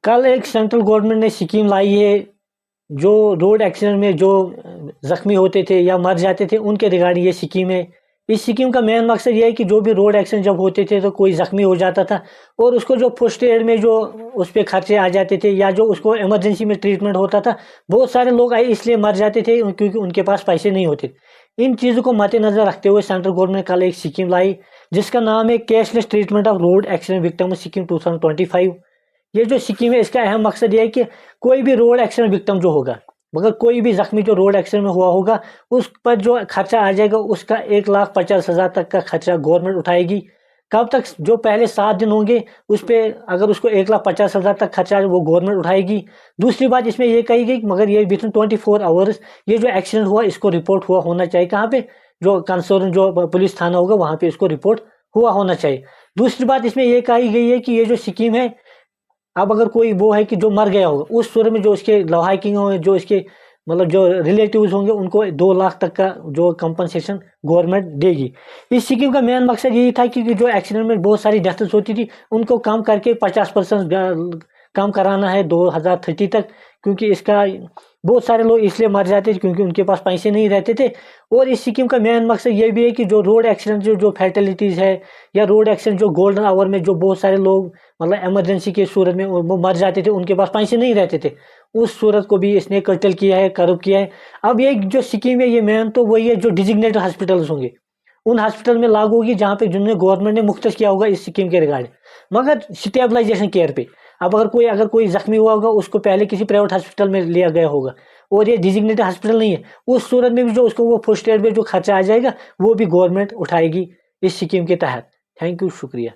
کل ایک central government نے اسکیم لائی ہے جو روڈ ایکسیڈنٹ میں جو زخمی ہوتے تھے یا مر جاتے تھے ان کے ریگارڈنگ یہ اسکیم ہے. اس اسکیم کا مین مقصد یہ ہے کہ جو بھی روڈ ایکسیڈنٹ جب ہوتے تھے تو کوئی زخمی ہو جاتا تھا اور اس کو جو فرسٹ ایڈ میں جو اس پہ خرچے آ جاتے تھے یا جو اس کو ایمرجنسی میں ٹریٹمنٹ ہوتا تھا، بہت سارے لوگ اس لیے مر جاتے تھے کیونکہ ان کے پاس پیسے نہیں ہوتے. ان چیزوں کو مد نظر رکھتے ہوئے سینٹرل گورنمنٹ نے کل ایک اسکیم لائی جس کا نام ہے cash less treatment of road accident victim scheme 2025. یہ جو اسکیم ہے اس کا اہم مقصد یہ ہے کہ کوئی بھی روڈ ایکسیڈنٹ وکٹم جو ہوگا، مگر کوئی بھی زخمی جو روڈ ایکسیڈنٹ میں ہوا ہوگا، اس پر جو خرچہ آ جائے گا اس کا 1,50,000 تک کا خرچہ گورنمنٹ اٹھائے گی. کب تک؟ جو پہلے 7 دن ہوں گے اس پہ اگر اس کو 1,50,000 تک خرچہ آ جائے وہ گورنمنٹ اٹھائے گی. دوسری بات اس میں یہ کہی گئی مگر یہ within 24 hours یہ جو ایکسیڈنٹ ہوا اس کو رپورٹ ہوا ہونا چاہیے. کہاں پہ؟ جو کنسرن جو پولیس تھانہ ہوگا وہاں پہ اس کو رپورٹ ہوا ہونا چاہیے. دوسری بات اس میں یہ کہی گئی ہے کہ یہ جو اسکیم ہے، اب اگر کوئی وہ ہے کہ جو مر گیا ہوگا اس صورت میں جو اس کے لواحقین ہوں گے، جو اس کے مطلب جو ریلیٹیوز ہوں گے، ان کو 2 لاکھ تک کا جو کمپنسیشن گورنمنٹ دے گی. اس اسکیم کا مین مقصد یہی تھا کہ جو ایکسیڈنٹ میں بہت ساری ڈیتھز ہوتی تھی ان کو کم کر کے 50% کم کرانا ہے 2030 تک، کیونکہ اس کا بہت سارے لوگ اس لیے مر جاتے تھے کیونکہ ان کے پاس پیسے نہیں رہتے تھے. اور اس اسکیم کا مین مقصد یہ بھی ہے کہ جو روڈ ایکسیڈنٹ جو فیٹلٹیز ہے یا روڈ ایکسیڈنٹ جو گولڈن آور میں جو بہت سارے لوگ مطلب ایمرجنسی کے صورت میں وہ مر جاتے تھے، ان کے پاس پیسے نہیں رہتے تھے، اس صورت کو بھی اس نے کرٹل کیا ہے، کرب کیا ہے. اب یہ جو اسکیم ہے یہ مین تو وہی ہے جو ڈیزگنیٹڈ ہاسپٹلز ہوں گے ان ہاسپٹل میں لاگو ہوگی جہاں پہ جن میں گورنمنٹ نے مختص کیا ہوگا اس اسکیم کے ریگارڈ، مگر اسٹیبلائزیشن کیئر پہ. اب اگر کوئی زخمی ہوا ہوگا اس کو پہلے کسی پرائیویٹ ہاسپٹل میں لیا گیا ہوگا اور یہ ڈیزگنیٹڈ ہاسپٹل نہیں ہے، اس صورت میں بھی جو اس کو وہ فرسٹ ایڈ میں جو خرچہ آ جائے گا وہ بھی گورنمنٹ اٹھائے گی اس اسکیم کے تحت. تھینک یو، شکریہ.